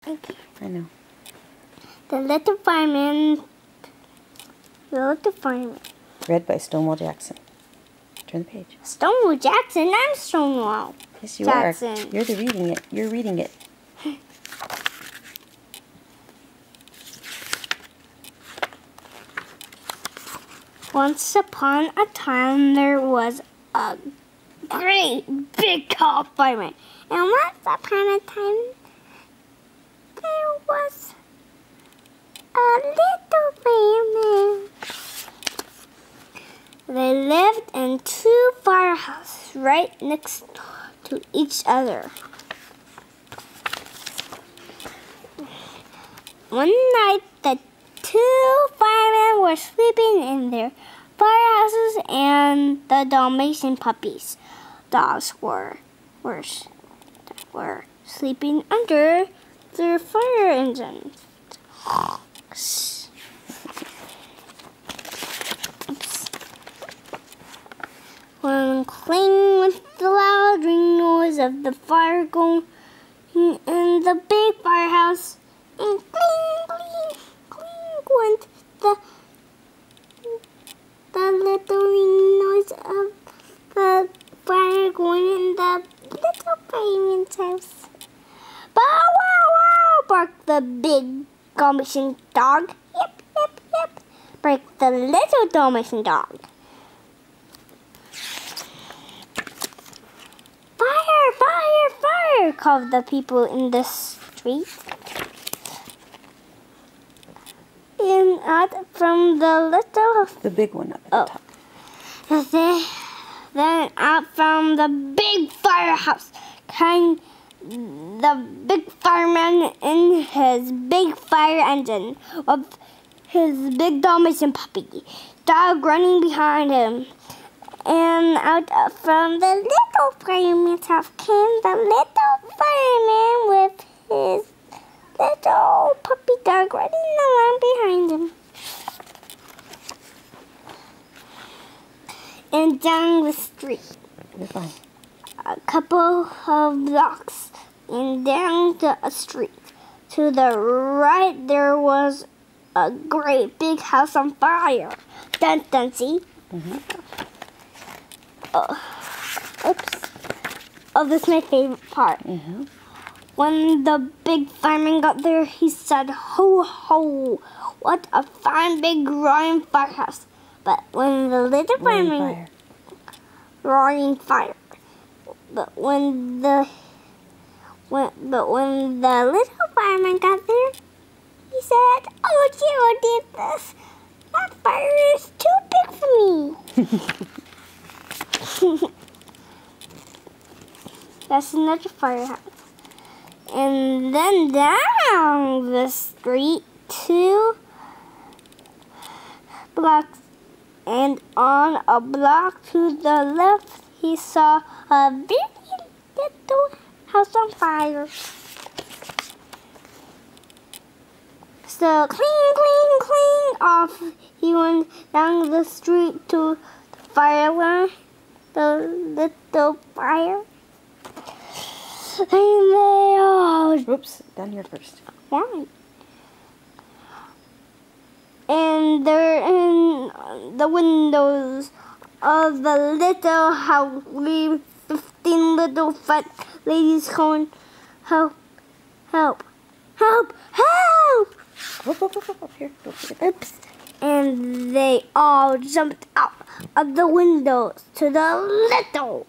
Okay. I know. The Little Fireman. The Little Fireman. Read by Stonewall Jackson. Turn the page. Stonewall Jackson? I'm Stonewall Yes, you Jackson. are. You're reading it. You're reading it. Once upon a time, there was a great big tall fireman. And once upon a time, there was a little fireman. They lived in two firehouses right next to each other. One night, the two firemen were sleeping in their firehouses, and the Dalmatian puppies, dogs, were sleeping under their fire engines. When cling with the loud ring noise of the fire going in the big firehouse, and cling, cling, cling went the little ring noise of the fire going in the little fireman's house. Bow wow wow! Barked the big Dalmatian dog. Yip yip yip! Barked the little Dalmatian dog. Fire! Fire! Fire! Called the people in the street. And out from the big one up at the top. Then out from the big firehouse came the big fireman in his big fire engine with his big Dalmatian puppy dog running behind him. And out from the little fireman's house came the little fireman with his little puppy dog running along behind him. And down the street, You're fine. a couple of blocks, and down the street to the right, there was a great big house on fire. Dun dun, see? Oops. Oh, this is my favorite part. When the big fireman got there, he said, "Ho, ho, what a fine big roaring firehouse." But when the little fireman... Roaring fire. But when the little fireman got there, he said, "Oh dear, this. That fire is too big for me." That's another firehouse. And then down the street, 2 blocks, and on a block to the left, he saw a very little house on fire. So cling, cling, cling, off he went down the street to the fire, the little fire. And they all... Oops, down here first. Why? And they're in the windows of the little house. 15 little fat ladies calling, "Help! Help! Help! Help!" Up here. Don't forget that. Oops. And they all jumped out of the windows to the little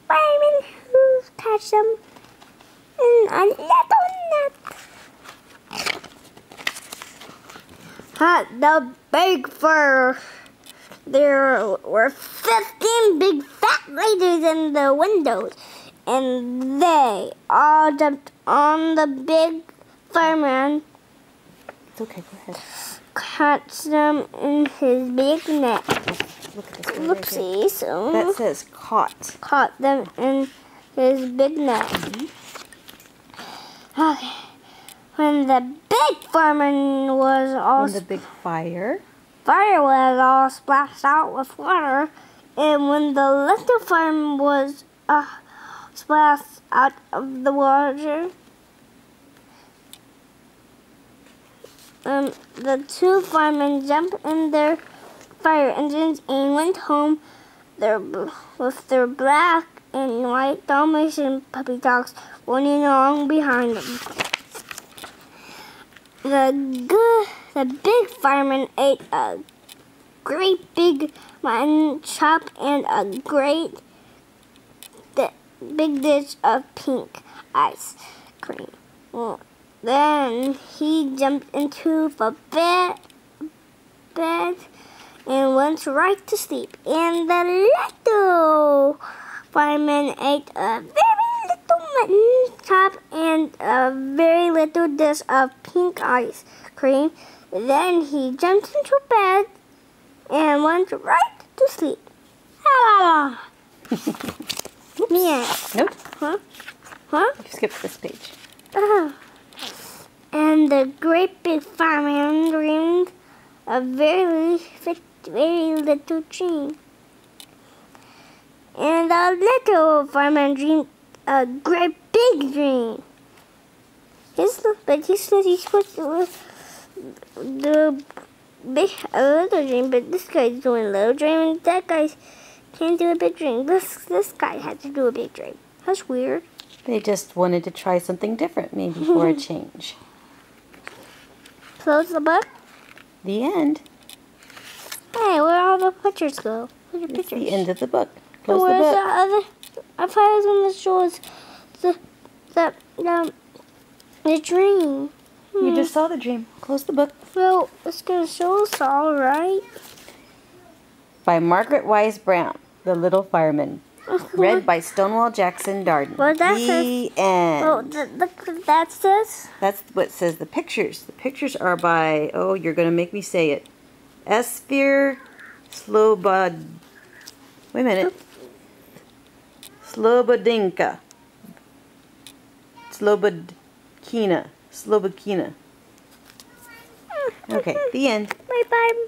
fireman who catch them in a little net. At the big fire, there were 15 big fat ladies in the windows, and they all jumped on the big fireman. It's okay, go ahead. Catch them in his big net. Look at this one. Whoopsie, so That says caught. caught them in his big net. Okay. When the big fireman was all When the big fire was all splashed out with water, and when the little fireman was splashed out of the water, the two firemen jumped in their fire engines and went home with their black and white Dalmatian puppy dogs running along behind them. The big fireman ate a great big mutton chop and a great big dish of pink ice cream. Well, then he jumped into the bed and went right to sleep. And the little fireman ate a very little mutton chop and a very little dish of pink ice cream. Then he jumped into bed and went right to sleep. Ah! Yeah. Nope. Huh? Huh? You skipped this page. And the great big fireman dreamed a very little dream. And the little fireman dreamed a great big dream. But he said he's supposed to do a little dream, but this guy's doing a little dream, and that guy can't do a big dream. This guy had to do a big dream. That's weird. They just wanted to try something different, maybe for a change. Close the book. The end. Hey, where all the pictures go? Where's the It's pictures? the end of the book. Close the Where's book. the other? I thought I was going to show us the dream. You just saw the dream. Close the book. Well, it's going to show us all, right? By Margaret Wise Brown, The Little Fireman. Read by Stonewall Jackson Darden. Well, that the end. Oh, that says? That's what says the pictures. The pictures are by, oh, you're going to make me say it. Esfir Slobod. Wait a minute. Slobodinka. Slobodkina. Okay, the end. Bye-bye.